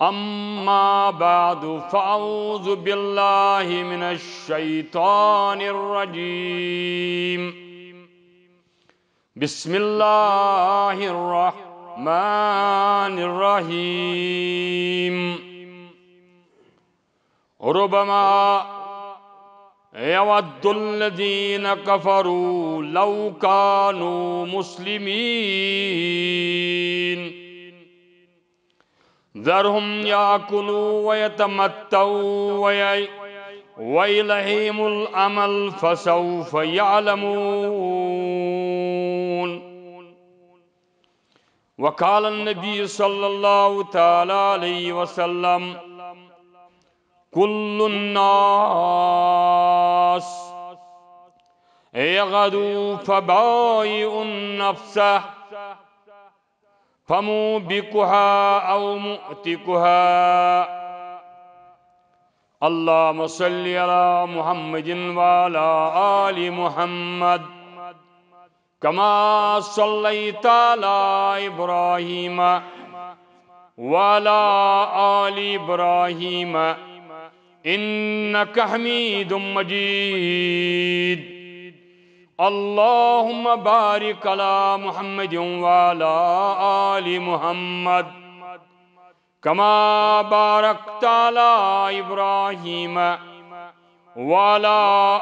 أما بعد فأعوذ بالله من الشيطان الرجيم بسم الله الرحمن الرحيم ربما يود الذين كفروا لو كانوا مسلمين ذرهم يأكلوا ويتمتعوا وإليهم الأمل فسوف يعلمون. وقال النبي صلى الله تعالى عليه وسلم كل الناس يغدو فبائع نفسه فموبقها أو مؤتقها. اللهم صل على محمد وعلى آل محمد كما صليت على إبراهيم وعلى آل إبراهيم إنك حميد مجيد. اللهم بارك على محمد وعلى آل محمد كما باركت على إبراهيم وعلى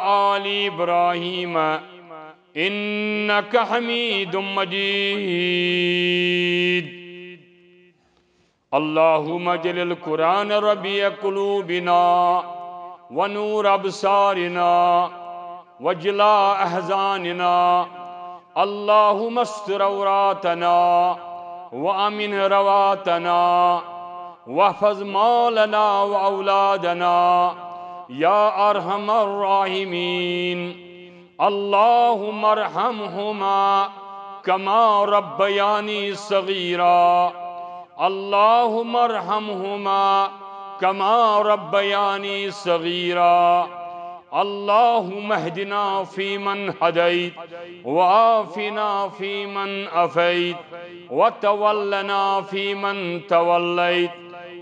آل إبراهيم إنك حميد مجيد. اللهم اجعل القرآن ربيع قلوبنا ونور أبصارنا وجلاء أحزاننا. اللهم استر عوراتنا وأمن رواتنا واحفظ مالنا وأولادنا يا أرحم الراحمين. اللهم ارحمهما كما ربياني صغيرا. اللهم ارحمهما كما ربياني صغيرا. اللهم اهدنا فيمن هديت وعافنا فيمن عافيت وتولنا فيمن توليت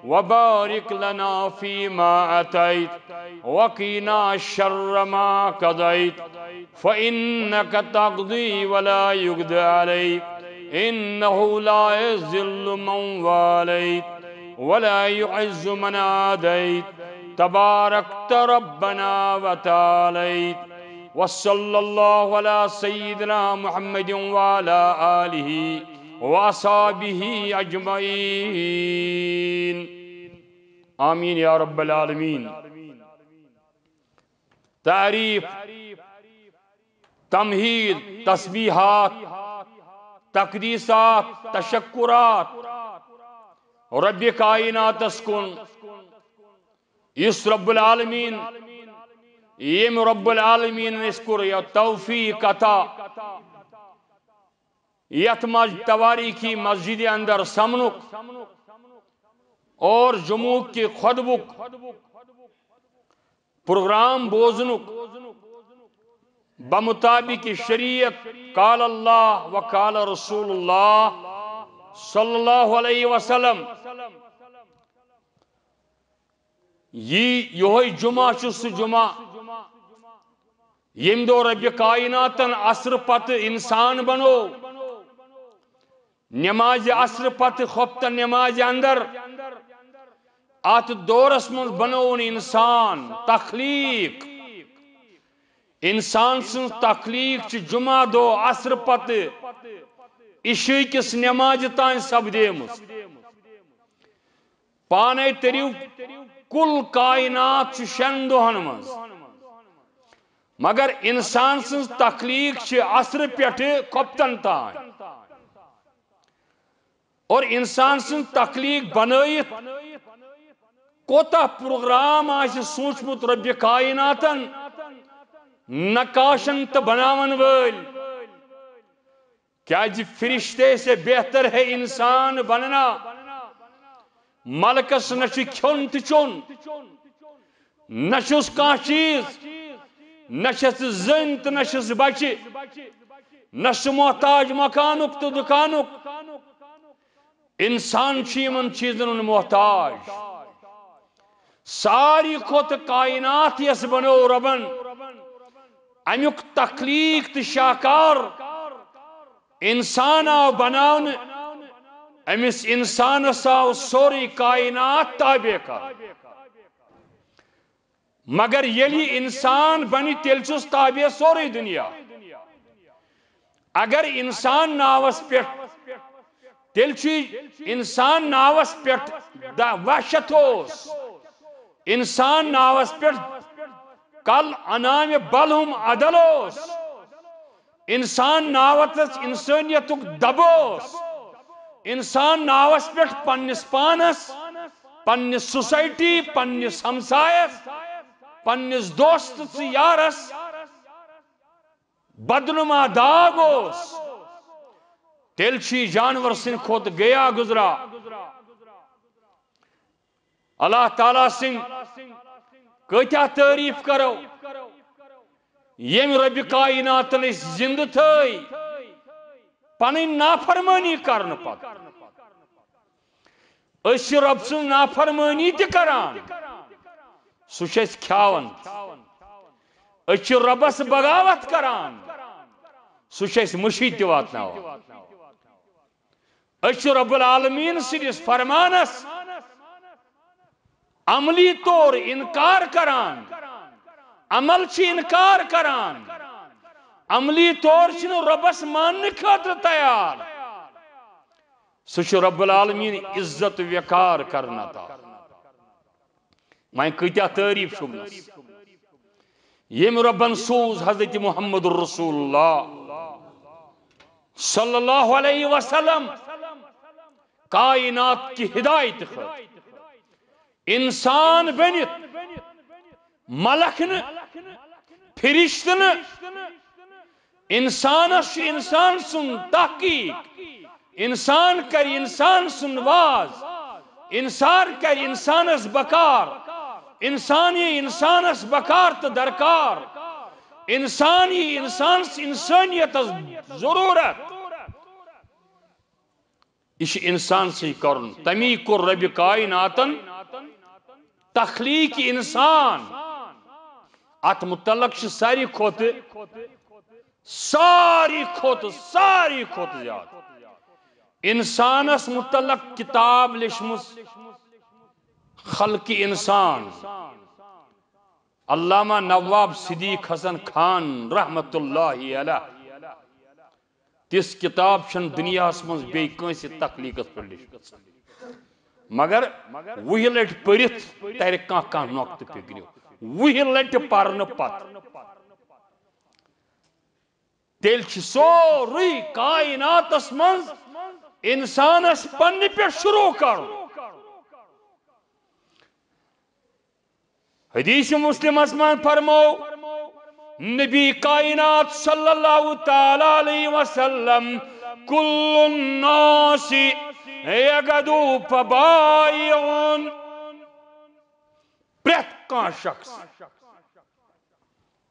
وبارك لنا فيما أتيت وقنا شر ما قضيت فإنك تقضي ولا يقضى عليك إنه لا يذل من واليت ولا يعز من عاديت تباركت ربنا وتعاليت. وصلى الله على سيدنا محمد وعلى آله وأصحابه أجمعين. آمين يا رب العالمين. تعریف، تمہید، تسبیحات، تقدیسات، تشکرات رب کائنات اسکن اس رب العالمین یم رب العالمین اسکر یا توفیق عطا یت مج تواریخی مسجد اندر سمنک اور جمعہ کی خطبک پروگرام بوزنک بمطابق شریعت قال اللہ وقال رسول اللہ صلی اللہ علیہ وسلم. یہ جمعہ سہ جمعہ یم دو رب کائناتن عصر پت انسان بنو نماز عصر پت خفت نماز اندر ات دورس من بنون انسان تخلیق. انسان سن تخلیق چھ جمعہ دو عصر پت عشاء کس نماز تان سپدیمس. پانے تریو کل کائنات شن دہن مز مگر انسان سن تخلیق چھ عصر پیٹھ کپتن تان اور انسان سن تخلیق بنائیت کوتا پروگرام آج سوچمت رب کائناتن نقاشن تو بناون ول. کیا جی فرشتے سے بہتر ہے انسان بننا. ملکس نچ کھون تو چون نچس کان چیز نچس زن تو نچس بچہ نچ محتاج مکانک تو دکانک. انسان چیمن چیزن محتاج ساری کھوت کائنات یس بنو ربن امیک تخلیق تو شاکار انسان آو بناون امس انسانس آو سوری کائنات تابع کر مگر یلی انسان بنی تیل چھس تابع سوری دنیا اگر انسان ناوس پیٹ تیل چھ انسان ناوس پیٹ وحشت ہوس انسان ناوس پیٹ کل انام بلہم عدلوس انسان ناوتس انسانیتک دبوس انسان ناوس پیٹ پنس پانس پنس سوسائٹی پنس ہمسایس پنس دوست یارس بدنما داغوس تیل چھی جانور سن کھوت گیا گزرا اللہ تعالیٰ سن کتیا تعریف کرو یم رب کائنات زند تھئی پنی نافرمانی کرن پت اس رب سن نافرمانی تہ کران سہ کھاون اس ربس بغاوت کران سہ مشید تہ واتناوان اس رب العالمین سندس فرمانس عملی طور انکار کران عمل چھ انکار کران عملی طور چھ ربس ماننے خاطر تیار سہ رب العالمین عزت وقار کرنا تا میں کتیا تعریف شمنس یم ربن سوز حضرت محمد الرسول اللہ صلی اللہ علیہ وسلم کائنات کی ہدایت خط انسان بنت ملک ن فرشت ن انسانس انسان سن تحقیق انسان کر انسان سن واز انسان کر انسانس بکار انسانی انسانس بکار تو درکار انسانی انسان انسانیت ضرورت یہ انسان سے کرن تمی کو رب کائناتن تخلیق انسان ات متعلق ساری کھوت زیادہ انسانس متعلق کتاب لشمس خلق انسان علامہ نواب صدیق حسن خان رحمت اللہ علیہ تس کتاب چھن دنیا من بی کنس تخلیقس پر لکھت مگر وہی لٹ پرت تر کان نقط پگریو وہی لٹ پرن پت تیل سوری کائناتس من انسانس پنہ پہ شروع کر حدیث مسلم من فرمو نبی کائنات صلی اللہ تعالی علیہ وسلم کل الناس یغدو فبائعون پریت کان شخص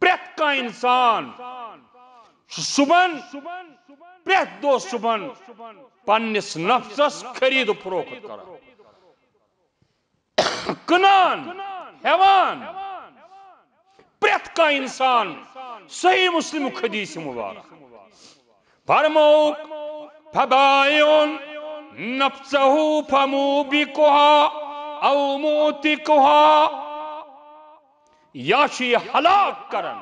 پریت کان انسان صبح پریت دو صبح پنس نفسس خرید و فروخت کران کنان ہیوان پریت کا انسان صحیح مسلم حدیث مبارک فرمو فبائعون نفسه فموبقها او موتقها یا چھ ہلاک کرن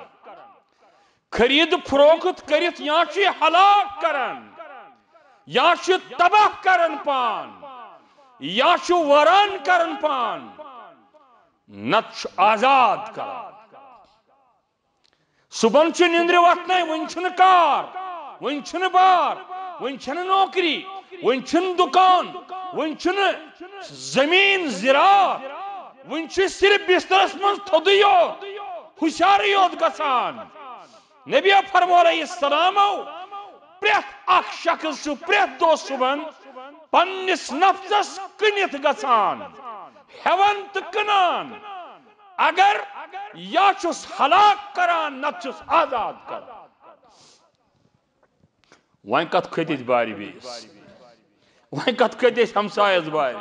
خرید فروخت کرت یا چھ ہلاک کرن یا چھ تباہ کرن پان یا چھ وران کرن پان نت آزاد کرن صبح چھ نندر وتھنے ون چھن کار ون چھن بار ون چھن نوکری ون چھن دکان ون چھن زمین زراعت ون چھ صرف بسترس من تھودی یوت ہوشیاری یوت گژھان نبی فرمو علیہ السلام پریت اخ شخص چھ پریت دو صبح پنس نفسس کنت گژھان ہیون تو کنان اگر یا چھس ہلاک کران نت چھس آزاد کران وائن کت کھتت باری بیس وہیں کت کتیس ہمسایس بھائی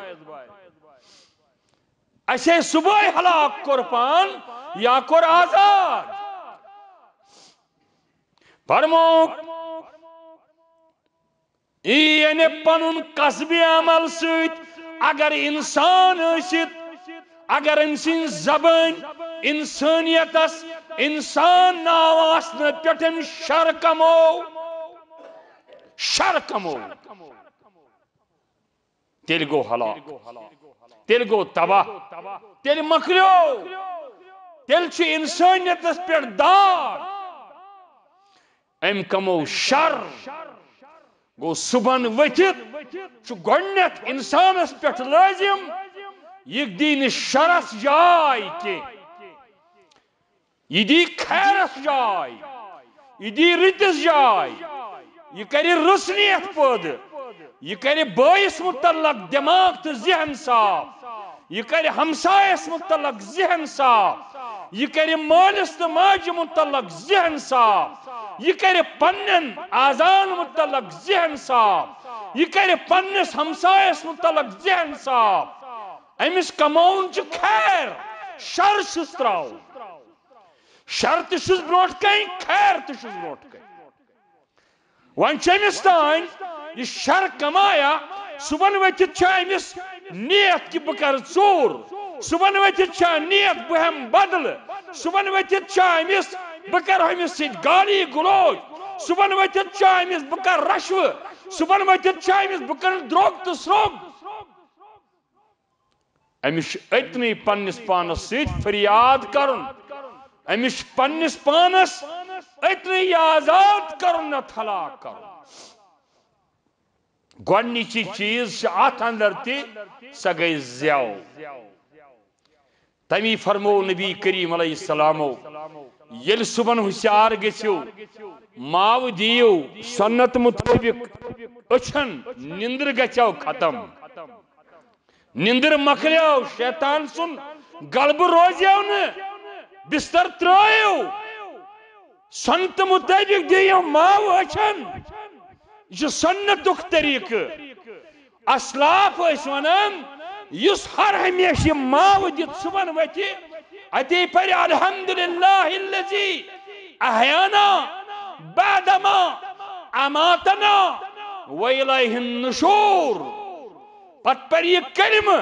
اسے صبح ہلاک کور پان یا کور آزاد فرموک یعنی پنن قصبی عمل سیت اگر انسان ٲسِتھ اگر امسن زبان انسانیتس انسان ناو آسنہ پٮ۪ٹھ شر کمو تیل گو ہلاک تیل گو تباہ تیل مکلیو تیل چھ انسانیتس پہ داغ ام کمو شر گو صبح ورتھ گۄڈنیتھ انسانس پہ لازم یہ دی شرس جائے کی یہ دی خیرس جائے یہ دی رتس جائے یہ کرے رسنیت پود یہ کرے بائیس متعلق دماغ تو ذہن صاف یہ کرے ہمسایس متعلق ذہن صاف یہ کرے مالس تو ماجہ متعلق ذہن صاف یہ کرے پنن آزان متعلق ذہن صاف یہ کرے پنس ہمسایس متعلق ذہن صاف امس کمون چھ خیر شر چھس تراو شر تہ بروٹ کن خیر تہ بروٹ کن ون امس تان یہ شر کمایا صبح ورتھ امس نیت کہ بہ کر ژور صبح ورتھ نیت بہ ہم بدل صبح ورتھ امس بہ کر امس ست گالی گلوچ صبح ورتھ امس بہ کر رشو صبح ورتھ امس بہ کر دروگ تو سروگ امس اتنی پنس پانس ست فریاد کرن امس پنس پانس اتنی آزاد کرن نت ہلاک کرن گۄڈنِچی چیز ات اندر تی سا گئی زیو تمی فرمو نبی کریم علیہ السلام یل صبح ہوشیار گژھو ماو دیو سنت مطابق اچھن نندر گژھو ختم نندر مکلیو شیطان سن غلب روزیو نا بستر ترایو سنت مطابق دیو ماو اچھن یہ سنتک طریق اسلاف ونان اس ہر ہمیشہ ماو دت صبح وتھ اتی پر الحمدللہ الذی احیانا بعدما اماتنا والیہ النشور پت پر یہ کلمہ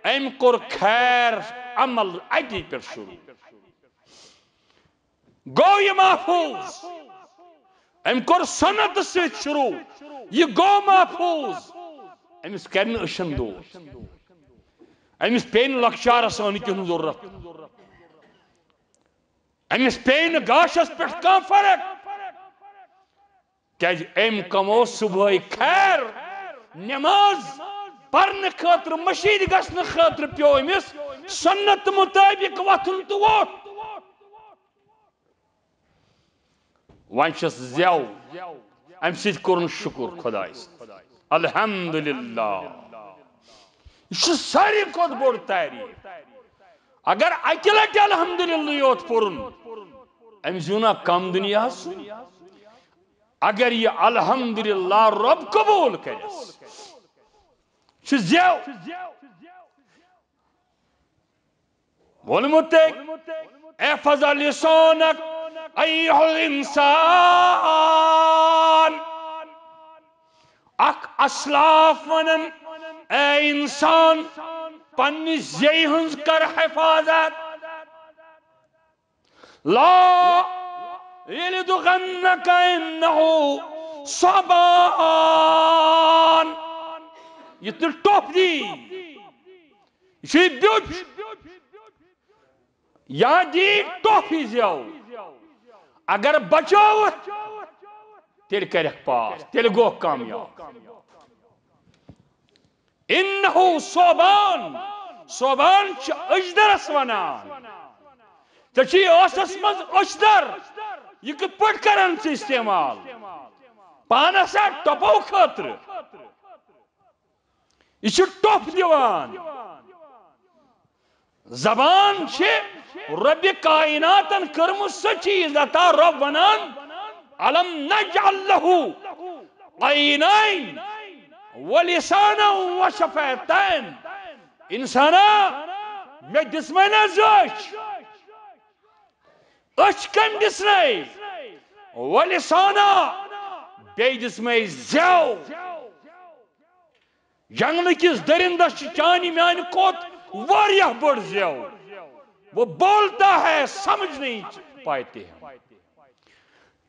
ام کور خیر عمل اتی پر شروع گو یہ محفوظ ام کور سنت ست شروع یہ گو محفوظ امس کرن اشن دود امس پین لکچارس آنت ضرورت امس پین گاشس پہ کم فرق کیا ام کمو صبح خیر نماز پرن خاطر مشید گھن خاطر پیو امس سنت مطابق وتھن تو ووت ون چھس زیو ام سۭتۍ کوٚرُن شکر خدایس الحمدللہ یہ ساری کھت بوڑ تعریف اگر اکہ لٹہ الحمدللہ یوت پورن ام زیونا کم دنیا اگر یہ الحمدللہ رب قبول کرس زیو وولمت احفظ لسانک ایہا الانسان اک اسلاف ونن اے انسان پنی زی ہنز کر حفاظت لا یلدغنک انہو صبان یہ تل ٹوپ دی یہ بیوچ یا دی ٹوپی زیو اگر بچو تیل کرک پاس تیل گو کامیاب انہو صوبان چھ اجدرس ونان تچی اوسس مز اجدر یہ کت پٹ کرن سے استعمال پانسا ٹوپو خاطر یہ چھ ٹوپ دیوان زبان چھ رب کائناتن کرم سہ چیز عطا رب ونان علم نجعل لہو عینین ولسانا وشفتين انسانا میں دسمے نا زوش اچھ کم دسنے ولسانا بے دسمے زیو جنگل کس درندس چانی میانی کوت واریہ بڑ زیو وہ بولتا ہے سمجھ نہیں پاتے ہیں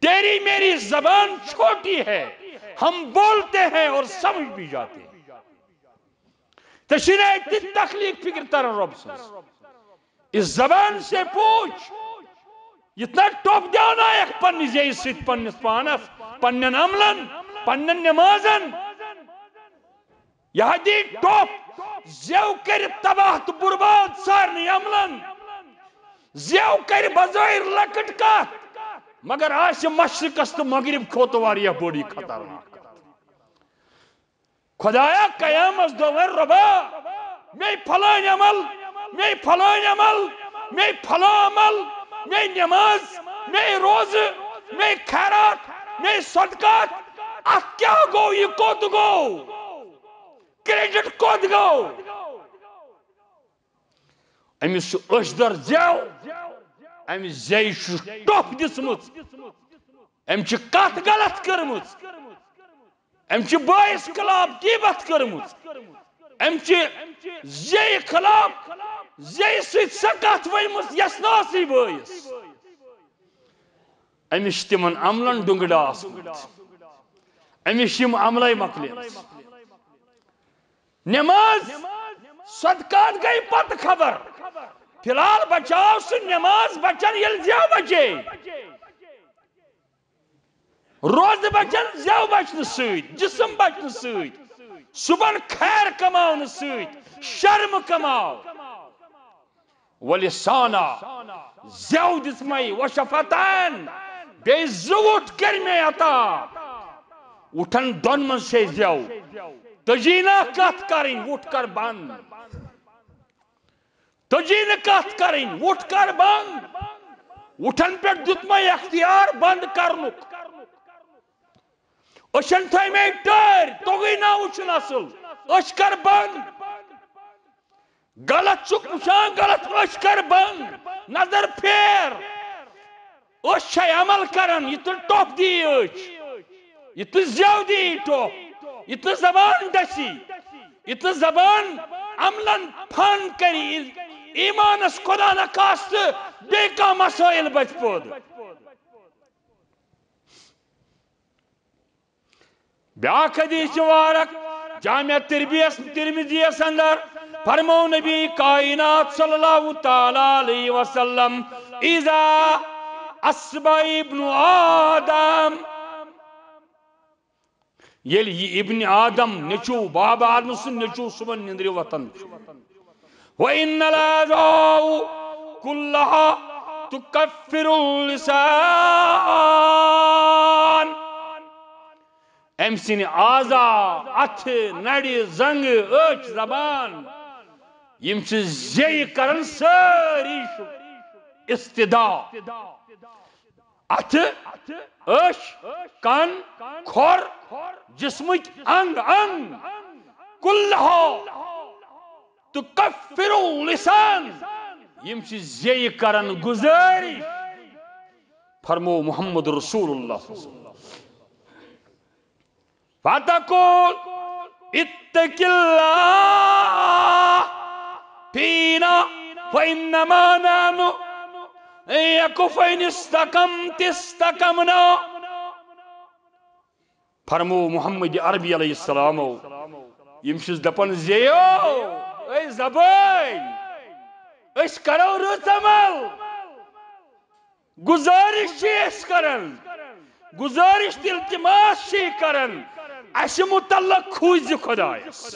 تیری میری زبان چھوٹی ہے ہم بولتے ہیں اور سمجھ بھی جاتے ہیں تشریح تخلیق فکر ترن رب سے اس زبان سے پوچھ اتنا ٹوپ دیانا ایک پنی زی ست پنس پانس پنن عملن پنن نمازن یہ دی ٹوپ زیو کر تباہ تو برباد سارنی عملن زیو کر بظاہر لکٹ کات مگر آج مشرق است مغرب کھوت واریہ بوڑی خطرناک خدایا قیامت دوور ربا میں پھلان عمل میں پھلان عمل میں پھلان عمل میں نماز میں روز میں خیرات میں صدقات ات کیا گو یہ کود گو کریڈٹ کود گو امس اشدر زیو امس زی ٹوپ دسمت امچ کت غلط کرمت امچ بائس خلاف غیبت کرمت امچ زی خلاف زی سیت سکت ورمت یس ناسی بائس امس تمن عملن ڈنگڈاس امس یم عملے مکلے نماز صدقات گئی پت خبر فی الحال بچاؤ سے نماز بچن یل زیو بچے روز بچن زیو بچن سیت جسم بچن سیت صبح خیر کماؤن سیت شرم کماؤ ولسانا زیو دسمائی وشفتان بے زوٹ کرمی عطا اٹھن دون من سے زیو تجینا کت کریں اٹھ کر بند تجین کت کریں اٹھ کر بند اٹھن پہ دتما اختیار بند کرنک اشن تھائی میں ٹر توگی نہ اچھن اصل اش کر بند غلط چک وشان غلط اش کر بند نظر پھیر اش چھے عمل کرن یہ تو ٹوپ دی اش یہ تو زیو دی ٹوپ یہ تو زبان دسی یہ تو زبان عملن پھان کری ایمان اس خدا نکاست بے کا مسائل بچ پود بیاک حدیث وارک جامع ترمذیس اندر فرمو نبی کائنات صلی اللہ تعالی علیہ وسلم اذا اصبح ابن آدم یلی ابن آدم نچو بابا آدم سن نچو صبح نندری وطن وَإِنَّ الْأَعْضَاءَ كُلَّهَا تُكَفِّرُ اللسان امسن آزا اتھ نڑی زنگ اچ زبان یم چھ زی کرن ساری استدا اتھ اچ کان کھور جسمک انگ انگ کلہا تکفر اللسان یم چھ زی کرن گزاری فرمو محمد رسول اللہ صلی اللہ علیہ وسلم فَتَقُولْ اتَّقِ اللَّهَ فِينَا فَإِنَّمَا نَحْنُ فَإِنِ اسْتَقَمْتِ اسْتَقَمْنَا فرمو محمد عربی علیہ السلام یمشس دپن زیو اے زبان اس کرو رت عمل گزارش اس کرن گزارش التماس چھ کرن اس متعلق کھوز خدایس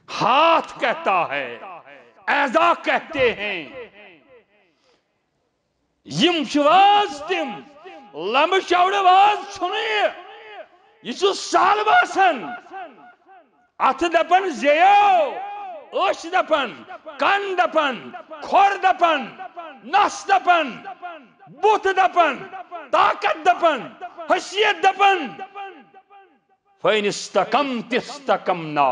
ہاتھ کہتا ہے اعضا کہتے ہیں یم شواز تم لمب چوڑ واز چھنے یہ سال باسن ات دپن زیو اش دپن کن دپن کھور دپن نس دپن بوت دپن طاقت دپن حیثیت دپن فَإِنِ اسْتَقَمْتِ اسْتَقَمْنَا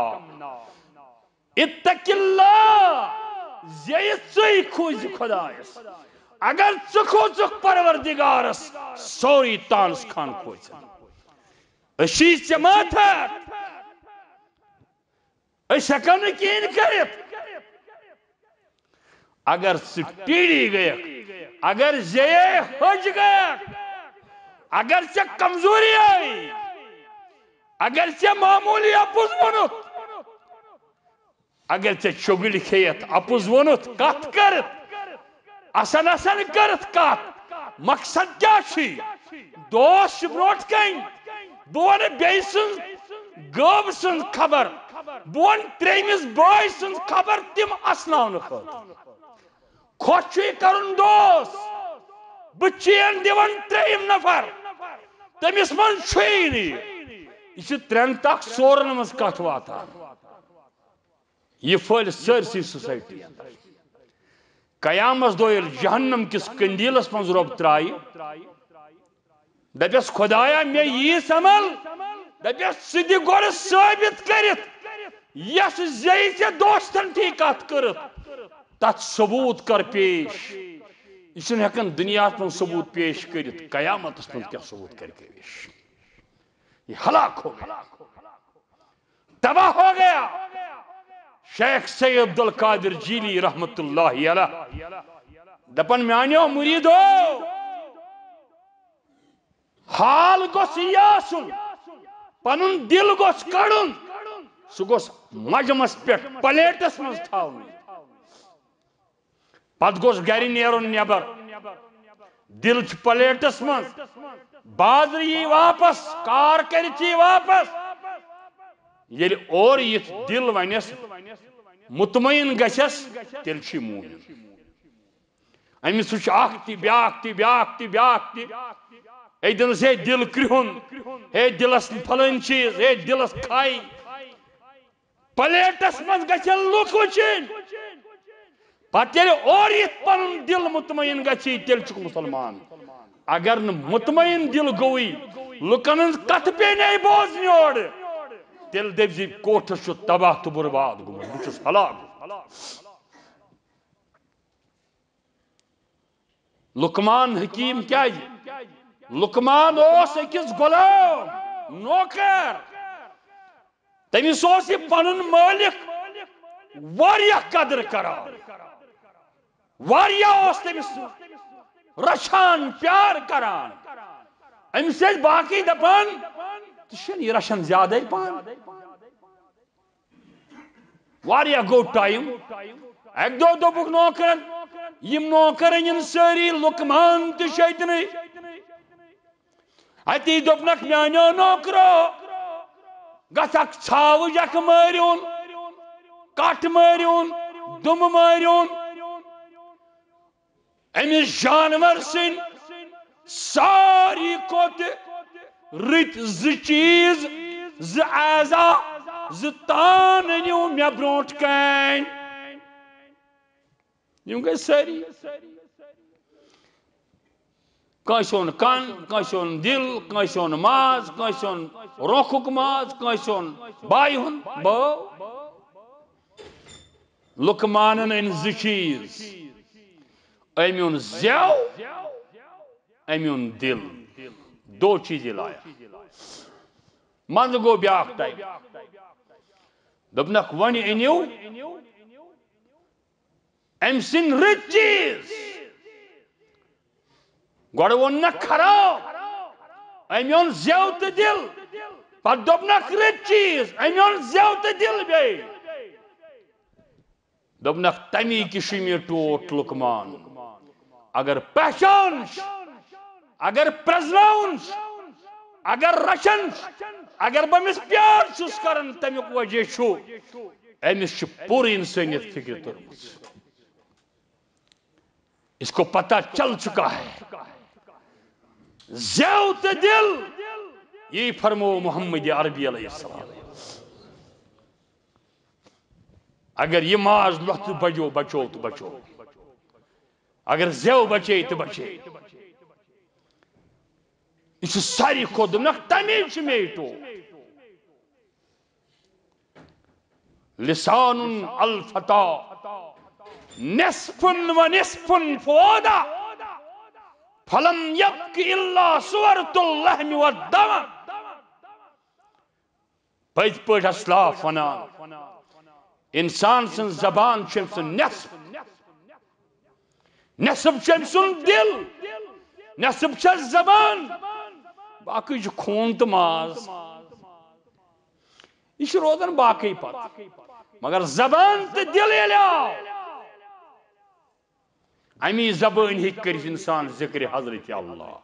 اتَّقِ اللَّهَ زیت ژٕے کھوٗزِ خۄدایس اگر ژٕ کھوژُکھ پروردگارس سورُے تانس خان کھوژن أسۍ چھِ ژےٚ ماتھت أسۍ ہٮ۪کو نہٕ کِہیٖنۍ کٔرِتھ اگر ژٕ ٹیٖڑی گٔیکھ اگر زیے حج گٔیکھ اگر ژےٚ کمزوری آیی اگر ژےٚ معموٗلی اپُز ووٚنُتھ اگر ژےٚ چُگلۍ کھیٚیتھ اپُز ووٚنُتھ کتھ کٔرِتھ اَسن کٔرِتھ کتھ مقصد کیٛاہ چھُے دوس چھُ برٛونٛٹھ کَنہِ بہٕ وَنہٕ بیٚیہِ سٕنٛز غٲب سٕنٛز خبر بہٕ وَنہٕ ترٛیٚیمِس بٲے سٕنٛز خبر تِم اَسناونہٕ خٲطرٕ خۄش چھُے کَرُن دوس بہٕ چین دِوان ترٛیٚیِم نفر تٔمِس منٛز چھُیی نہٕ یہِ چھُ ترٛٮ۪ن تہٕ اکھ ژورن منٛز کتھ واتان یہ پھٔہلہِ سٲرسٕے سوسایٹی اندر قیامس دۄہ ییٚلہِ جہنم کِس قندیٖلس منٛز رۄب ترٛایہِ دپٮ۪س خۄدایا مےٚ ییٖژ عمل دپٮ۪س ژٕ دِ گۄڈٕ ثٲبت کٔرِتھ یۄس زیٚیہِ ژےٚ دوستن ٹھی کتھ کٔرٕتھ تتھ ثبوٗت کر پیش یہ چھُنہٕ ہٮ۪کان دُنیاہس منٛز ثبوٗت پیش کٔرِتھ قیامتس منٛز کیٛاہ ثبوٗت کرِ پیش یہ ہلاک ہو گیا تباہ ہو گیا شیخ سید عبدالقادر جیلی رحمت اللہ علیہ دپن میانیو مریدو حال گوٚژھ یہِ آسُن پنُن دل گوٚژھ کڑُن سُہ گوٚژھ مجمس پٮ۪ٹھ پلیٹس منٛز تھاوُن پتہٕ گوٚژھ گرِ نیرُن نٮ۪بر دل چھُ پلیٹس منٛز بازر یی واپس کار کٔرِتھ یی واپس ییٚلہِ اورٕ یِتھ دل ونٮ۪س مطمعین گژھٮ۪س تیٚلہِ چھُ یہِ موٗمِن أمِس وٕچھ اکھ تہِ بیٛاکھ تہِ بیٛاکھ تہِ بیٛاکھ تہِ ہے دِلس ہے دل کرٛہُن ہے دلس فلٲنۍ چیٖز ہے دلس کھے پلیٹس منٛز گژھن لُکھ وٕچھِنۍ پتہٕ ییٚلہِ اورٕ یِتھ پنُن دل مطمعین گژھی تیٚلہِ چھُکھ مُسلمان اگر نہٕ مطمعین دل گوٚوٕے لُکن ہٕنٛز کتھ پیٚیہِ بوزنہِ اورٕ تیٚلہِ دٔپۍ زِ کوٹھس چھُ تباہ تہٕ برباد گوٚمُت بہٕ چھُس ہلاک لقمان حکیم کیٛازِ لقمان اوس أکِس غلام نوکر تٔمِس اوس یہِ پنُن مٲلِک واریاہ قدر کران واریاہ اوس تٔمِس رچھان پیار کران أمِس ٲسۍ باقٕے دپان ژٕ چھُنہٕ یہِ رچھان زیادَے پہن واریاہ گوٚو ٹایم اکہِ دۄہ دوٚپُکھ نوکرن یِم نوکر أنِن سٲری لقمان تہِ شیطنٕے اتی دوٚپنکھ میانیو نوکرو گژھکھ ژھاوٕج اکھ مٲرِوُن کٹھ مٲرِوُن دُمہٕ مٲرِوُن أمِس جانور سٕنٛدۍ ساری کھۄتہٕ رٕتۍ زٕ چیٖز زٕ اعضا زٕ تان أنِو مےٚ برونٛٹھ کَنۍ یِم گٔے سٲری کٲنٛسہِ اوٚن کن کٲنٛسہِ اوٚن دل کٲنٛسہِ اوٚن ماز کٲنٛسہِ اوٚن رۄکھُک ماز کٲنٛسہِ اوٚن بایہِ ہُنٛد بٲو لقمانن أنۍ زٕ چیٖز أمۍ اوٚن زٮ۪و أمۍ اوٚن دل دو چیٖزے لایا منٛزٕ گوٚو بیٛاکھ ٹایم دوٚپنکھ وۄنۍ أنِو أمۍ سٕنٛدۍ رٕتۍ چیٖز گۄڈٕ ووٚننکھ خراب أمۍ اوٚن زٮ۪و تہٕ دل پتہٕ دوٚپنکھ رٕتۍ چیٖز أمۍ اوٚن زٮ۪و تہٕ دل بیٚیہِ دوٚپنکھ تمی کہِ چھُ مےٚ ٹوٹھ لقمان اگر پہچان اگر پرزناوُن اگر رچھن اگر بہٕ أمِس پیار چھُس کران تمیُک وجہ چھُ أمِس چھُ پوٗرٕ انسٲنیت فکر تٔرمٕژ اس کو پتہ چل چکا ہے زیو تہٕ دل یی فرمو محمد عربی علیہ السلام اگر یہ ماز لۄتھٕ بجو بچو تہٕ بچو اگر زیو بچے تہٕ بچے یہ چھُ ساروی کھۄتہٕ دوٚپنکھ تمی چھُ مےٚ یہِ ٹوٹھ لسان الفتى نصف ونصف فؤادا فلم يبق الا صورة اللحم والدم. پٔزۍ پٲٹھۍ اسلاف ونان انسان سن زبان چھم سن نصف، نصف چھم سن دل، نصف چھس زبان، باقی چھ خون تو ماز، یہ روزان باقی پت. مگر زبان تو دل ییٚلہِ آو امی زبان ہیٚکہِ کٔرِتھ انسان ذکر حضرت اللہ.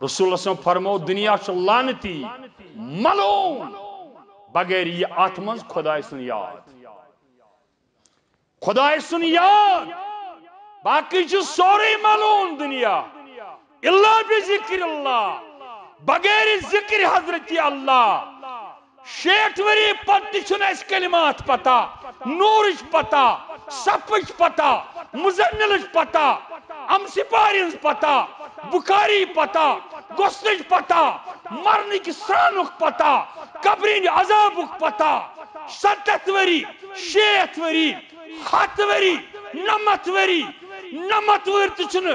رسول اللہ صلی اللہ علیہ وسلم فرمو دنیا چھ لعنتی ملعون بغیر یہ اتھ منز خدائے سن یاد، خدائے سن یاد، باقی چھ سورے ملعون دنیا الا بذکر اللہ، بغیر ذکر حضرت اللہ. 60 وری پتہ چھن اس کلمات پتہ، نورچ پتہ، صفچ پتہ، مزملچ پتہ، ام سپارینز پتہ، بخاری پتہ، گوستچ پتہ، مرنک سرانک پتہ، قبرین عذابک پتہ. 70 وری، 60 وری، 100 وری، 90 وری، 90 وری تہ چھن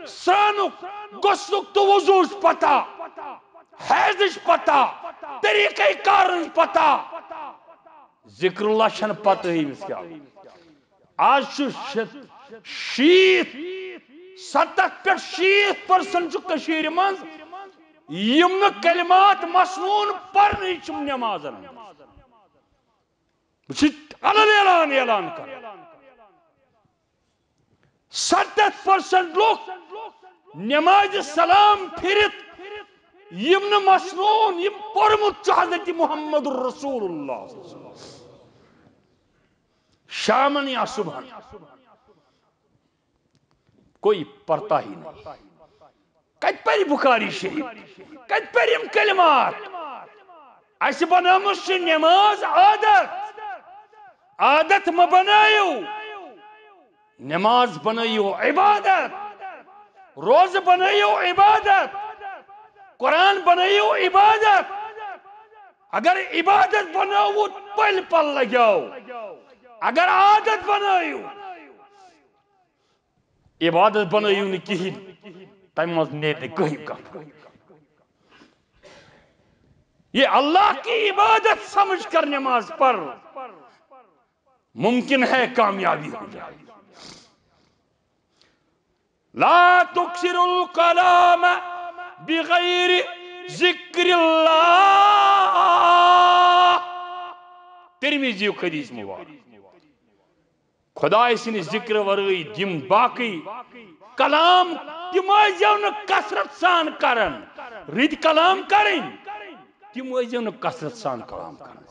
سرانک گوستک تو وضوچ پتہ، حیضچ پتہ، طریقہ کارنز پتہ. ذکر اللہ چھن پتہ ہی مس کیا. آج 70% کشیر منز یم کلمات مسنون پرنی چم نمازن علن اعلان کر. 70% لوگ نماز سلام پھرت یم مسنون یم پرمت حضرت محمد رسول اللہ شامن یا صبح کوئی پڑھتا ہی نہیں. کت پری بخاری شریف، کت پریم کلمات. اس بنامس نماز عادت، عادت ما بنائیو، نماز بنائیو عبادت، روز بنائیو عبادت، قرآن بنائیو عبادت. اگر عبادت بناو پل پل لگاو، اگر عادت بنائیو عبادت بنائیو نی کہین تم مز نیت کہیں کم. یہ اللہ کی عبادت سمجھ کر نماز پڑھ، ممکن ہے کامیابی ہو جائے. لا تکثر الکلام بغیر ذکر اللہ. ترمذی حدیث مبارک. خدای سن ذکر ورئی یم باقی کلام تم ٲسۍزیو نہٕ کثرت سان کرن، رٕتۍ کلام کرٕنۍ تم ٲسۍزیو نہٕ کثرت سان کلام کرن.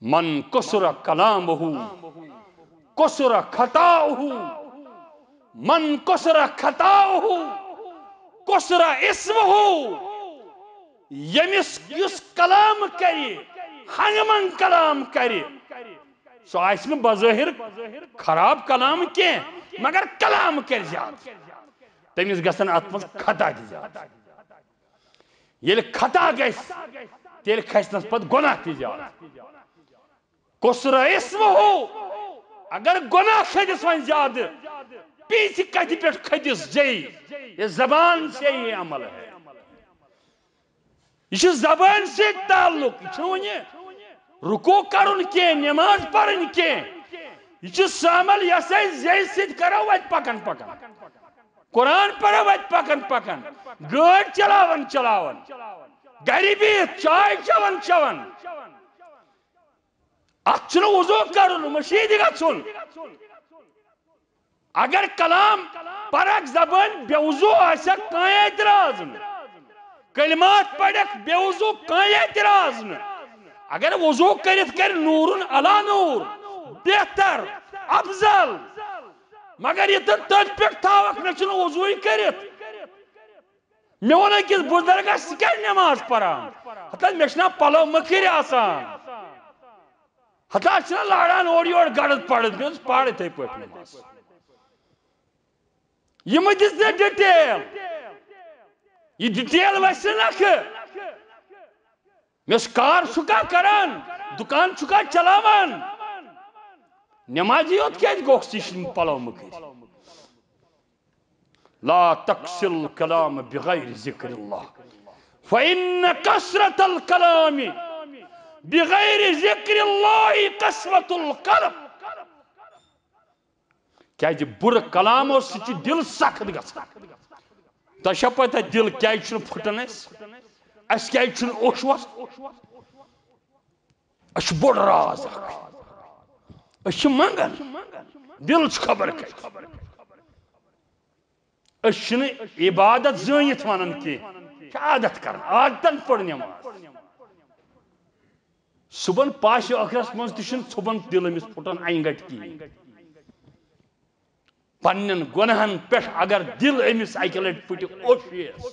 من کثر کلامہ کثر خطاؤہ، من کثر خطاؤہ کثر اسمہ. یمس یس کلام کری ہنگمن کلام کری سو آس بظاہر خراب کلام کی مگر کلام کر زیادہ تمس گھن ات مز خطا تہ زیادہ. یل خطا گھس تیل کھسنس پت گناہ تہ زیادہ. کسر اسمہ اگر گناہ کھتس ون زیادہ پیچھ کتھ پہ کھتس جی. یہ زبان سے یہ عمل ہے، یہ زبان سے تعلق. یہ رکوع کرن کی نماز پڑھن کی یہ عمل یس زی ست کرو وت پکن پکن، قرآن پڑھو وت پکن پکن، گاڑی چلاون چلاون، گری بہت چائے چون چون. ات وضو کرن مشید گھن. اگر کلام پڑھک زبان بے وضو آسک کہیں اعتراض نہ، کلمات پڑھک بے وضو کہیں اعتراض نہ. اگر وضو کرت کر نور علا نور بہتر افضل. مگر یہ تل پہ تھاوک نچن وضو کرت. مے ون أکس بزرگس ثہ کیا نماز پران ہتا مے چھنا پلو مکھر آسان ہتا چھنا لاران اور یور گڑت پڑت مے پڑھ تھے پٹ نماز. یہ دس نا ڈیٹیل، یہ ڈیٹیل ویسے نکھ مس کار چھکا کران دکان چھکا چلاوان نمازی ہوت کیا گوکس پلو مکر لا تکسل کلام بغیر ذکر اللہ فإن کسرت الکلام بغیر ذکر اللہ قسوۃ القلب کیا بر کلام سی دل سخت گژھان تہ چھا پتہ دل کیا پھٹن اس کیا اوش وس اس بوڑ راز اس منگن دل خبر اس عبادت زنیت ونان کی عادت کرن عادتن پڑ نماز صبح پاش ٲخرس منٛز تہِ چھُنہٕ صبحن دل أمِس پھُٹان اَنہِ گٹہِ کِہیٖنۍ پننٮ۪ن گۄنہن پٮ۪ٹھ اگر دل أمِس اکہِ لٹہِ پھُٹہِ اوٚش یِیَس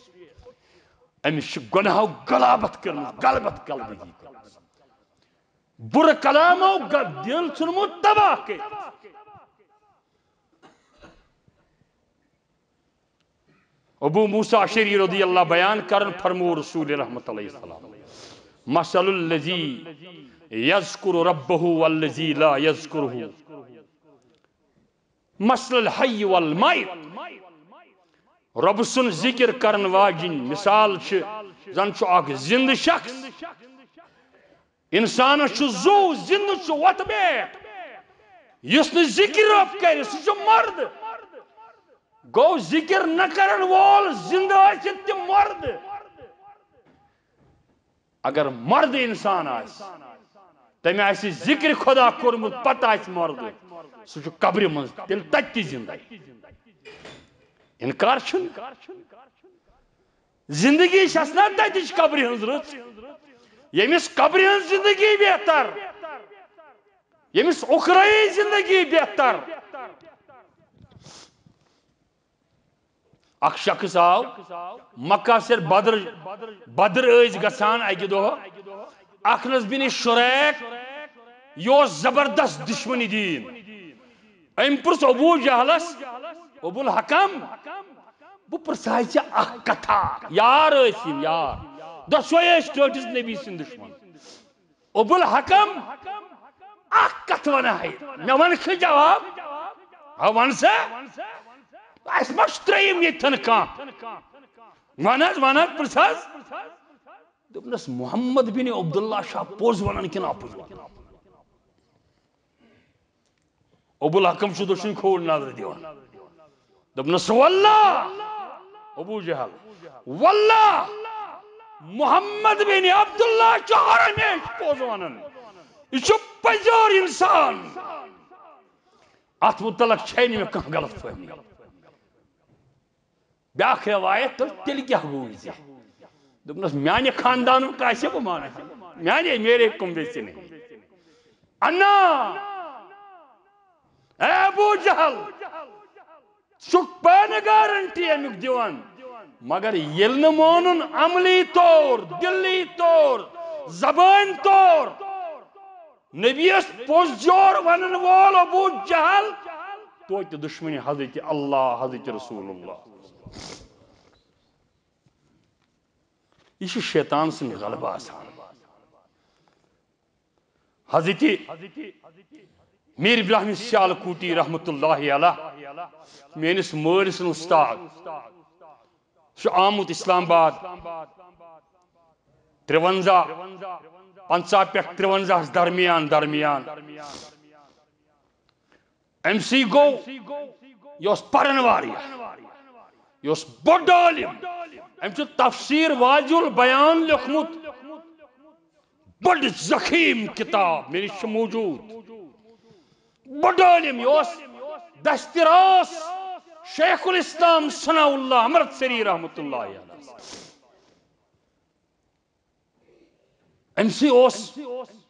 أمِس چھِ گۄنہو غلابت کٔرمٕژ غلبت کلبگی کٔرمٕژ بُرٕ کلامو دل ژھُنمُت تباہ کٔرِتھ ابو موسیٰ اشعری رضی اللہ بیان کرن فرمو رسول رحمت علیہ السلام مثل الذی یذکر ربہ والذی لا یذکرہ مثل الحی والمیت رب سن ذکر کرن واجن مثال زن اخ زند شخص انسان زو زند وت بیٹھ یس نہ ذکر رب کر سہ مرد گو ذکر نہ کرن وول زندہ ٲسِتھ تہِ مرد اگر مرد انسان آس تمہ آسہِ ذکر خدا کورمُت پتہ آسہِ مرد سہ چھُ قبرِ منٛز تیٚلہِ تتہِ تہِ زندہ انکار چھُنہٕ زندگی چھس نا تتِچ قبرِ ہٕنٛز رٕژ ییٚمِس قبرِ ہٕنٛز زندگی بہتر ییٚمِس اُخرٲیی زندگی بہتر اکھ شخص آو مکہ سے بدر گژھان اکہ دۄہ اکھ نسبن شریک یہ زبردست دشمنی دین ام پرس ابو جہلس ابو الحکم بہ پرساے ژےٚ اکھ کتھا یار ٲسِم یار دۄشوے ٲسۍ ٹٲٹھِس نبی سٕنٛدۍ دشمن ابو الحکم اکھ کتھ ونہے مےٚ ونکھٕ جواب ہا ون سا اس ما ترٛیٚیِم ییٚتھن کانٛہہ ون حظ پرٛژھ حظ دوٚپنس محمد بن عبداللہ چھا پوٚز ونان کِنہٕ اپُز ونان ابو الحکم چھُ دٔچھُن کھووُر نظرِ دِوان دوٚپنس واللہ ابو جہل واللہ محمد بن عبداللہ چھُ ہر ہمیشہ پوٚز ونان یہ چھُ پزیور انسان اتھ متعلق چھے نہٕ مےٚ کانٛہہ غلط فہمی بیاکھ روایت تیٚلہِ کیٛاہ گوٚو ژےٚ دوٚپنس میانہِ خاندانُک آسہِ بہٕ مانہٕ میرے کُم ویژھِ نہیں انا اے ابو جہل چھُکھ پانہٕ گارنٹی امیُک دِوان مگر ییٚلہِ نہٕ مونُن عملی طور دلی طور زبٲنۍ طور نبیس پوٚز جور ونن وول ابو جہل توتہِ دشمنی حضرت اللہ حضرت رسول اللہ یہ شیطان سن غلبہ آسان حضرت میر ابراہیم سیالکوٹی رحمت اللہ علیہ میانس مٲلۍ سُنٛد استاد سُہ آمُت اسلام آباد 50 پٮ۪ٹھ 53 درمیان ام سی گو یہ پرن واریاہ یہ بوٚڑ عالم ام چھُ تفسیر واضح البیان لیوکھمُت بڑ ضخیم کتاب میرے نش موجود بڑ عالم یہ دستراس شیخ الاسلام ثناء اللہ امرتسری رحمت اللہ علیہ ام سی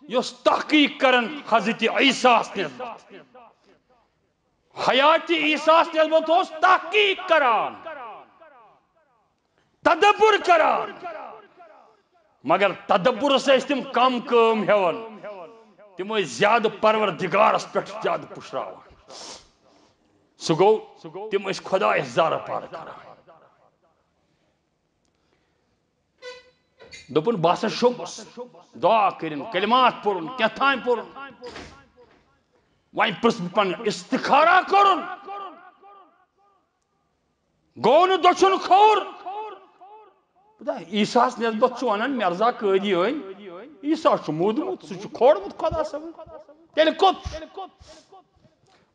یہ تحقیق کرن حضرت عیسیٰ نسبت حیات عیسیٰ نسبت تحقیق کران تدبر کران مگر تدبر سے تم کم کام ہیون تم زیادہ پروردگارس پہ زیادہ پشراوان سہ گو تم خدا زارٕ پار کران دوپن باسا شوبس دعا کرن کلمات پورن کیا تھائیں پورن وائن پرس پن استخارہ کرن گون دوچن خور بدا عیسیٰ نسبت چھو انن مرزا قیدی ہوئی عیسیٰ چھو مودمت سو کھوڑ مت خدا سب تیل کت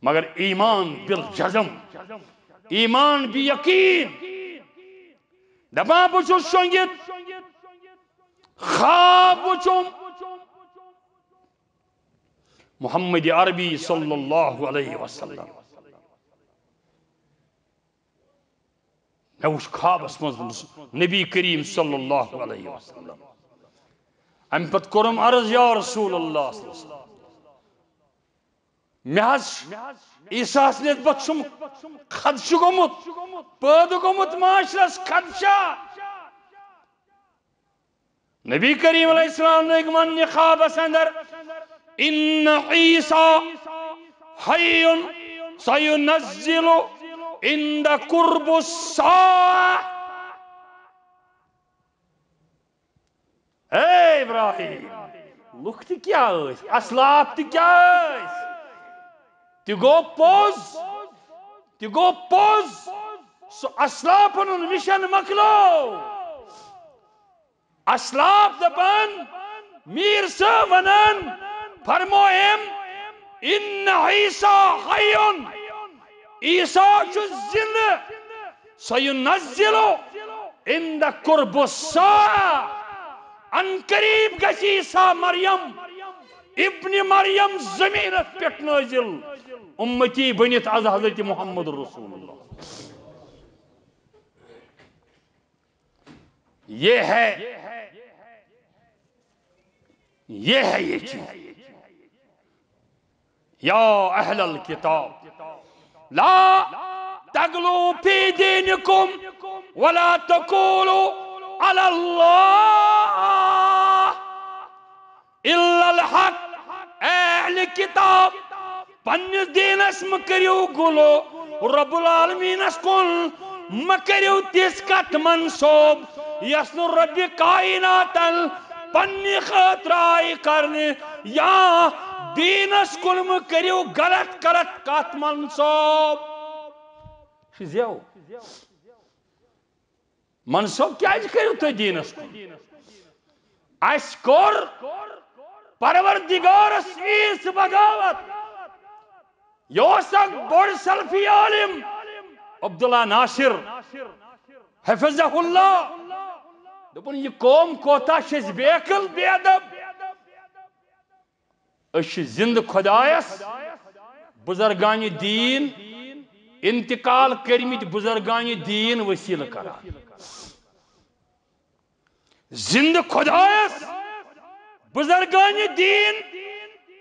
مگر ایمان بالجزم ایمان بھی یقین دبا بچو شنگت خواب وچم محمد عربی صلی اللہ علیہ وسلم میں وچ خواب اسمز نبی کریم صلی اللہ علیہ وسلم ام پت کرم عرض یا رسول اللہ صلی اللہ علیہ وسلم محض عیسیٰ نسبت شم خدش گمت پید گمت معاشرس خدشہ نبی کریم علیہ السلام نے من خواب اندر ان عیسیٰ حی سینزل عند قرب الساعة اے ابراہیم لوگ تی کیا ہے اسلاف تی کیا ہے تی گو پوز سو اسلافن وشن مکلو اسلاف دپن میر ونن فرموہم ان عیسیٰ حیون عیسیٰ چو زند سینزل عند قرب الساعة ان قریب گژھِ عیسیٰ مریم ابن مریم زمین پٮ۪ٹھ نازل امتی بنت از حضرت محمد رسول اللہ یہ ہے یہ چیز یا اہل الکتاب لا تغلو فی دینکم ولا تقولوا علی اللہ الا الحق اے اہل کتاب پنس دینس مکریو گلو رب العالمین اس کن مکریو تیس کت منصوب یسن رب کائناتن پنی خطرائی کرنے یا دینس کن مکریو غلط کت منصوب شیزیو منصوب کیا کریو تو دینس کن اس کور پروردگار اس بغاوت یوسک بڑ سلفی عالم عبداللہ ناصر حفظہ اللہ دپن یہ قوم کوتا شز بیکل بیادب اش زند خدایس بزرگان دین انتقال کرمت بزرگان دین وسیل کرا زند خدایس بزرگان دین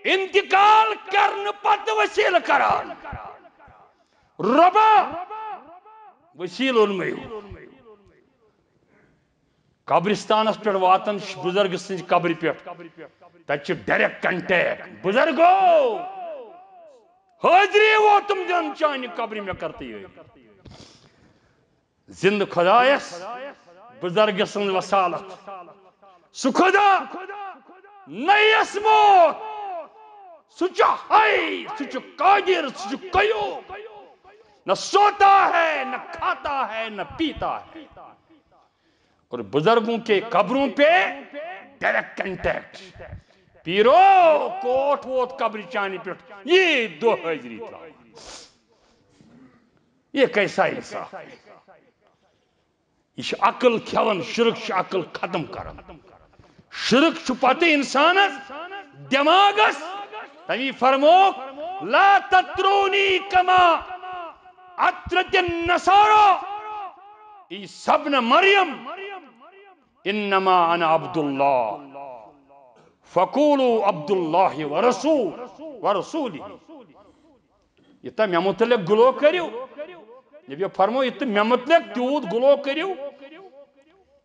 انتقال کرن پت وسیل کران ربا وسیل انمیو قبرستانس پر واتن بزرگ سنج قبر پر تچ ڈائریکٹ کنٹیکٹ بزرگو حاضری وہ تم جن چانی قبر میں کرتی ہے زند خدایس بزرگ سنج وسالت سو خدا نئی اسموت سچا ہائی سچا قادر سچا قیو نہ سوتا ہے نہ کھاتا ہے نہ پیتا ہے اور بزرگوں کے قبروں پہ ڈائریکٹ کنٹیکٹ پیرو کوٹ ووٹ قبر چانی پہ یہ دو حاضری تھا یہ کیسا انصاف ہے یہ عقل کھیون شرک عقل ختم کرن شرک چھپاتے انسان دماغس تمی فرموک لا تترونی کما اترت النصارى عیسیٰ ابن مریم انما انا عبداللہ فقولوا عبداللہ ورسولی یہ تا میں متعلق گلو کریو نبی فرمو یہ تا میں متعلق تیود گلو کریو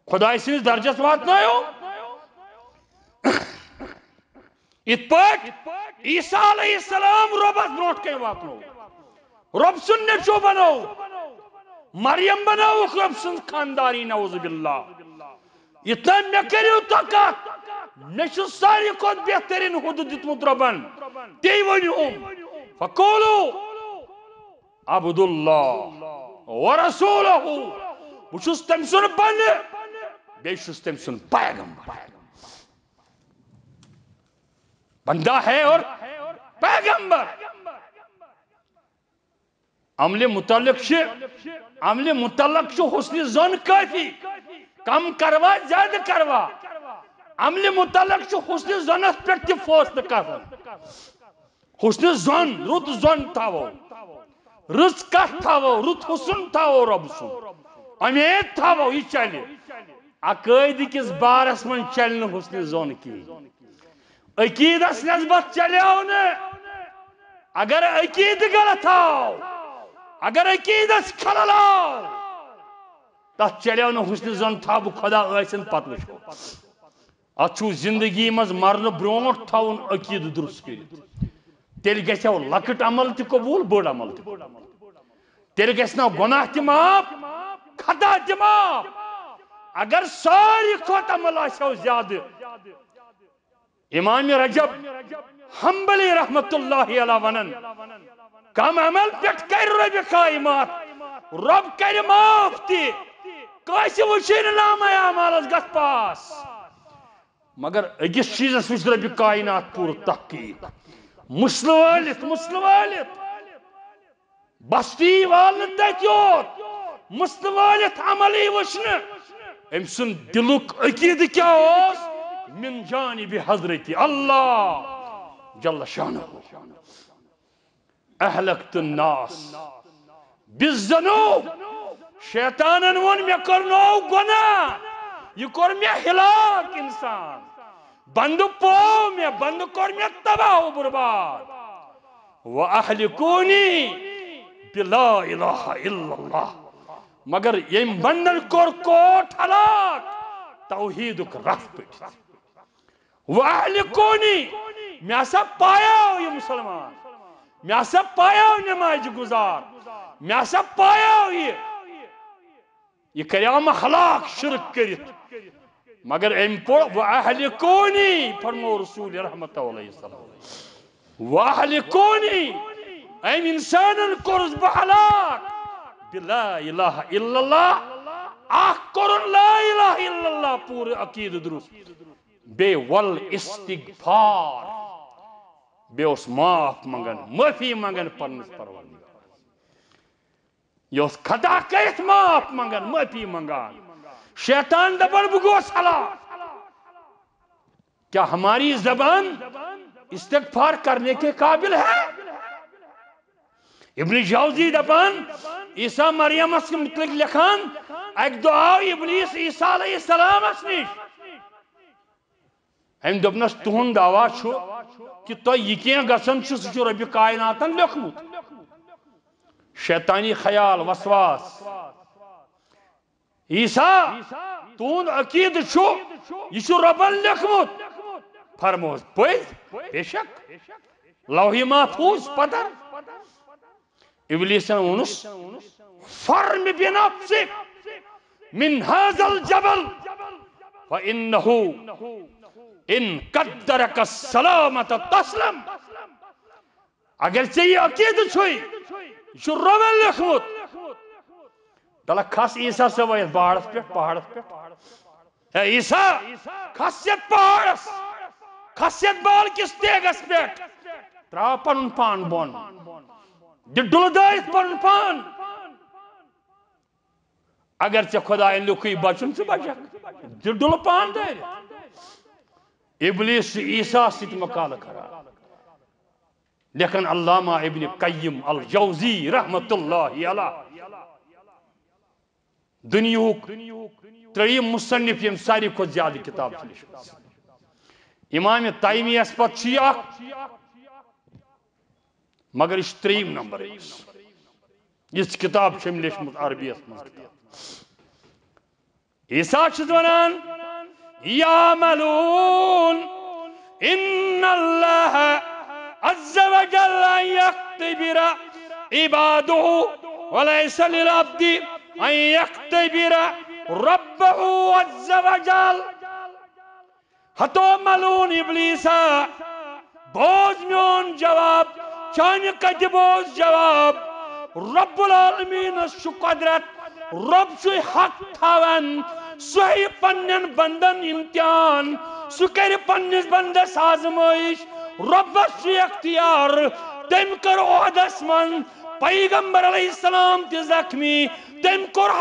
خدای سنس درجس واتنایو ات پاک عیسیٰ علیہ السلام ربس بروٹ کے واتنو رب سن نچو بنو مریم بنو رب سن خانداری نعوذ باللہ اتنا میں کریو طاقت میں چھو ساری کھوت بہترین حدود دتمت ربن تی ونیوم فقولو عبد اللہ ورسولہ بچھس تم سن بند بیشس تم سن پیغمبر بندہ ہے اور پیغمبر عمل متعلق شو حسن زن کافی کم کروا زیادہ کروا عمل متعلق شو حسن زنس پر تی فوست کرن حسن زن رت زن تھاو رت کت تھاو رت حسن تھاو رب سن امید تھاو یہ چلے عقائد کس بارس من چلن حسن زن کی عقیدس نسبت چلیو نے اگر عقید غلط آو اگر عقیدس خلل آو تس چلیو نہ حسن زن تھاب خدا ٲسِن پتہ وچھو اتھ زندگی مز مرن برونٹ تھاون عقید درست کٔرِتھ تیل گژھو لکٹ عمل تہ قبول بوڑ عمل تہ تیل گژھنا گناہ تہ معاف خطا تہ معاف اگر ساری کھوت عمل آسو زیادہ امام رجب حنبلی رحمت اللہ علیہ ونن کم عمل پٹ کر رب قائمات رب کر معاف تی کاسی وچھن نام اعمالس گژھ پاس مگر اکس چیزس وچھ رب کائنات پور تحقیق مسل والت بستی والن تت یوت مسل والت عملی وچھن ام سن دلک عقید کیا اوس من جانب حضرت اللہ جل شانہ اہلکت الناس بالذنوب شیطانن ون میں کرنو گناہ یہ کر میں ہلاک انسان بند پو میں بند کر میں تباہ و برباد وَأَحْلِكُونِي بِلَا إِلَهَ إِلَّا اللَّهِ مگر یم بندن کر کوٹ ہلاک توحیدک رف پٹ وَأَحْلِكُونِي میں سا پایا یہ مسلمان میں سا پایا نماز گزار میں سا پایا یہ کریام ہلاک شرک کرت مگر ام پور وَأَحْلِكُونِي فرمو رسول رحمت علیہ السلام وَأَحْلِكُونِي ام انسانن کرز بہلاک بِلَا إِلَهَ إِلَّا اللَّهِ آخ کرن لا الہ الا اللہ پور عقید درست بے ول استغفار بے اس معاف منگن معافی منگن پنس پروردگار یہ اس خطا کیت معاف منگن معافی منگان شیطان دبن بگوس ہلاک کیا ہماری زبان استغفار کرنے کے قابل ہے ابن جوزی دبان عیسیٰ مریم اس کے مطلق لکھان ایک دعا ابلیس عیسیٰ علیہ السلام اسنیش ام دبنس تہن دعوا چھو کہ تو یہ کیا گسن سہ رب کائناتن لیکھمت شیطانی خیال وسواس عیسیٰ تہن عقید چھو یہ ربن لیکھمت فرموس پز بے شک لوح محفوظ پتر ابلیسن ونس فرم بنفسک من هذا الجبل فإنه ان قدرک السلامت تسلم اگر چاہیے عقید چھوئی یہ روین لکھمت دلہ کھس عیسیٰ سوائد باڑس پہ پہاڑس پہ اے عیسیٰ کھسیت پہاڑس کھسیت بال کس تیگس پہ ترا پن پان بون ڈل دائت پن پان اگر چا خدا ان لکھی بچن سے بچک ڈل پان دائت ابلیس عیسیٰ ست مقال کرا لیکن علامہ ابن قیم الجوزی رحمت اللہ علیہ دنیاک تریم مصنف یم ساری کو زیادہ کتاب چلش امام تیمیہ اس پر چیا مگر اس تریم نمبر اس کتاب شملش عربی اس عیسیٰ چھز ونان يعملون إن الله عز وجل يختبر عباده وليس للعبد أن يختبر ربه عز وجل ہتو ملون ابلیسا بوز میون جواب چانہ کت بوز جواب رب العالمین شو قدرت رب شو حق تھاون سہی پنن بندن امتحان سہ کر پنس بندس آزمائش ربس شو اختیار تم کر عہدس من پیغمبر علیہ السلام تی زخمی تم کر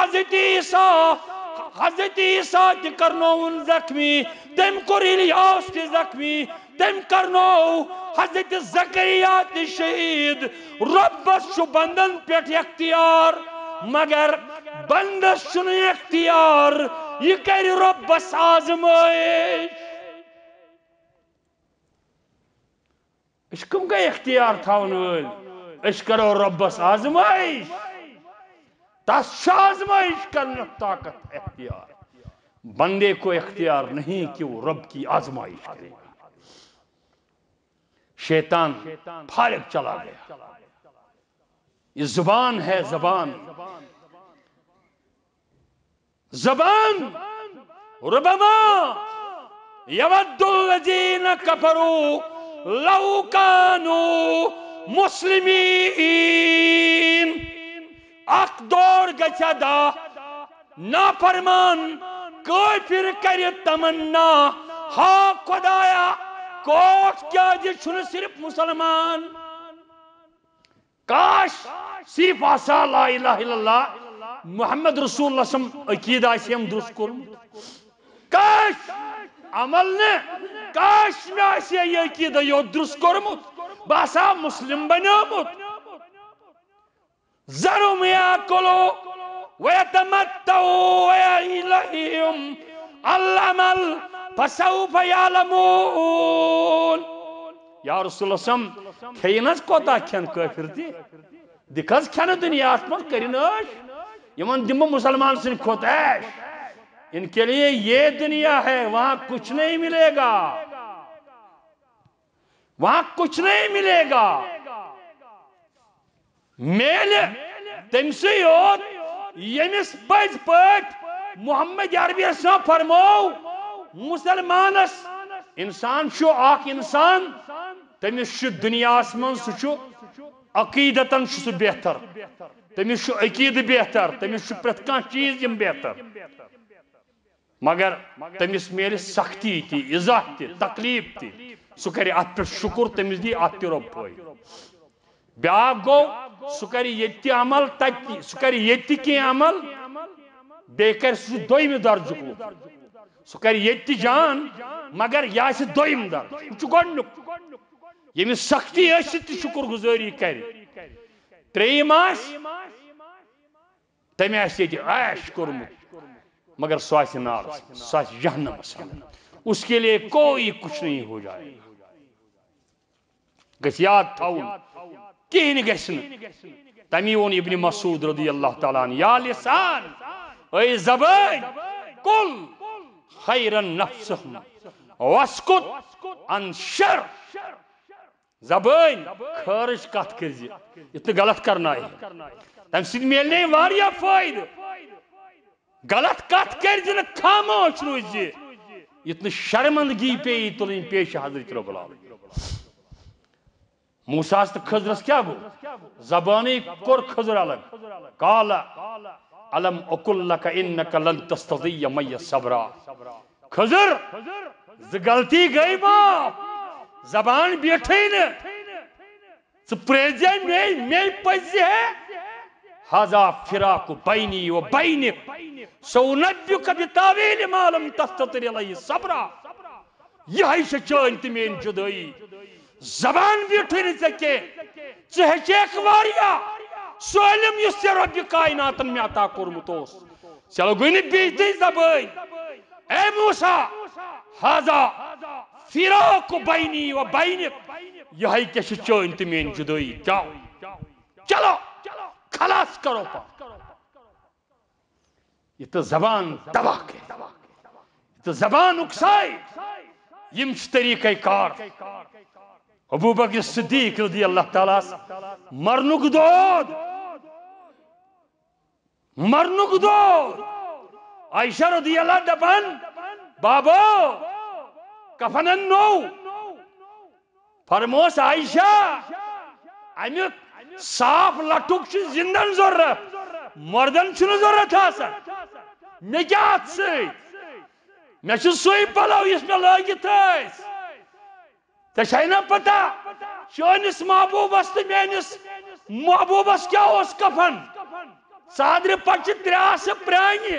حضرت عیسیٰ تی کرنون زخمی تم کر الیاس تی زخمی تم کرنو حضرت زکریا تی شہید ربس شو بندن پیٹ اختیار مگر بندس شن اختیار یہ کر ربس آزمائش اس کم کا اختیار تھاون ول اس کرو ربس آزمائش تس آزمائش کرنے طاقت اختیار بندے کو اختیار نہیں کہ وہ رب کی آزمائش کرے شیطان فارغ چلا گیا یہ زبان ہے زبان ربما یود الذین کفروا لو کانوا مسلمین اک دور گچا دا نافرمان کافر کر تمنا ہا خدایا کوٹ کیا جی چھن صرف مسلمان کاش صرف آسا لا الہ الا اللہ محمد رسول اللہ صلی اللہ علیہ وسلم عقید آسیم درست کرم کاش عمل نے کاش میں آسیا یہ عقید یو درست کرمت باسا مسلم بنیامت ذرهم يأكلوا ويتمتعوا وإليهم العمل فسوف يعلمون یا رسول اللہ صلی اللہ علیہ وسلم کھینس کوتا کھین کافر دی دکھز کھین دنیا آسمان کرناش یمن دم مسلمان سن کھوتاش ان کے لیے یہ دنیا ہے وہاں کچھ نہیں ملے گا وہاں کچھ نہیں ملے گا میل تم سے یوت یمس پز پٹ محمد عربی اسلام فرمو مسلمانس انسان شو آخ انسان تمس شو دنیا من سہ عقیدتن شو بہتر تمس شو عقید بہتر تمس شو پرت کان چیز یم بہتر مگر تمس میل سختی تی عزت تی تکلیف تی سہ کر ات پہ شکر تمس دی ات تہ رب پائی بیاا گو سہ کر یہ عمل تتی سہ کر یہ کی عمل بی کر سہ دویم درجک سہ کر یہ جان مگر یہ دویم درج گۄڈنیُک یمس سختی ٲسِتھ تہِ شکر گزٲری کر ترٛیٚیِم آسہِ تٔمۍ آسہِ ییٚتہِ عیش کوٚرمُت مگر سُہ آسہِ نارس سُہ آسہِ جہنمس اس کے لیے کوئی کچھ نہیں ہو جائے گژھِ یاد تھاوُن کہین گژھِ تمی وون ابن مسعود رضی اللہ تعالیٰ عنہ یا لسان اے زبان کل خیر نفسہم واسکت عن شر زبان خارج کت کرزی یہ غلط کرنا ہے تم سید میلنے واریا فائد غلط کت کرزی نا خاموش روزی یہ شرمندگی پی تلن پیش حضرت رب العالمین موسیٰ تو خضرس کیا گو زبانی کور خضر الگ قالا علم اقل لک انکا لن تستطیع می صبرا خضر غلطی گئی باپ زبان بیٹھے نا پریزے میں پزی ہے حضا فراق بینی و بینک سونبیک بتاویل ما لم تستطیع علیہ صبرا یہی سے چین تمین جدائی زبان بیٹھے نا ژے ہیچیک واریا سو علم یس ژے رب کائناتن میں عطا کورمت اوس چلو گوئی نا بیچتی زبان اے موسیٰ حضا فراق بینی و بینک یہی کیا چین تمین جدائی جاؤ چلو خلاص کرو پا یہ تو زبان تباہ کے یہ تو زبان اکسائی یمچ طریقہ کار ابو بکر صدیق رضی اللہ تعالیٰ مرنک دود عائشہ رضی اللہ دپان بابو کفنن نو فرموس عائشہ امیک صاف لٹک زندن ضرورت مردن چھن ضرورت آسان مے کیا ات سی مے سوئی پلو اس میں لگت نا پتہ چونس محبوبس تو میانس محبوبس کیا اس کفن صادر پچ ترٛاس پرانہ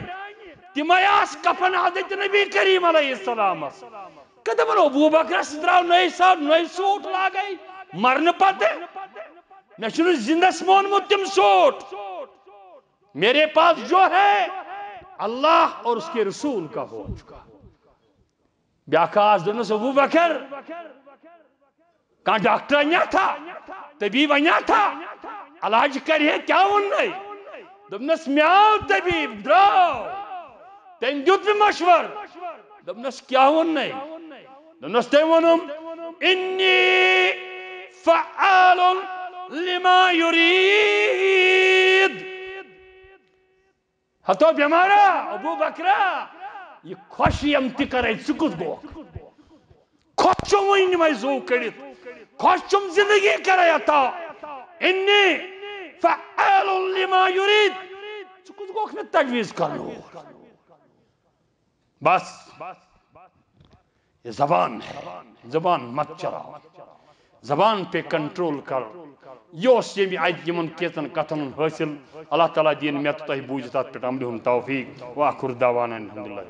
تم آس کفن حضرت نبی کریم علیہ السلام دپان ابو بکرس درو نئی سوٹ لاگے مرن پتہ مے چھُنہٕ زندس مونمت تم سوٹ میرے پاس جو ہے اللہ اور اس کے رسول کا ہو چکا بیاکاس دنس ابو بکر کہاں ڈاکٹر انیا تھا طبیب انیا تھا علاج کرے کیا وننے دپنس میاو طبیب درو تم دیت میں مشور دپنس کیا وننے دپنس تم ونم انی فعال لما يريد ہتو بیمارا ابو بکرا یہ خوش یم تہ کرے ژٕ کُس گوکھ خوش چھُم وٕنۍ یِمے زو کٔڑِتھ خوش چھُم زندگی کرے عطا انی فعال لما يريد ژٕ کُس گوکھ مےٚ تجویز کرنو بس یہ زبان ہے زبان مت چلاؤ زبان پہ کنٹرول کر یہ یمن کیتن کتن حاصل اللہ تعالیٰ دین میں تو تہ بوجھ تات پہ عمل ہند توفیق واخر دعوانا الحمدللہ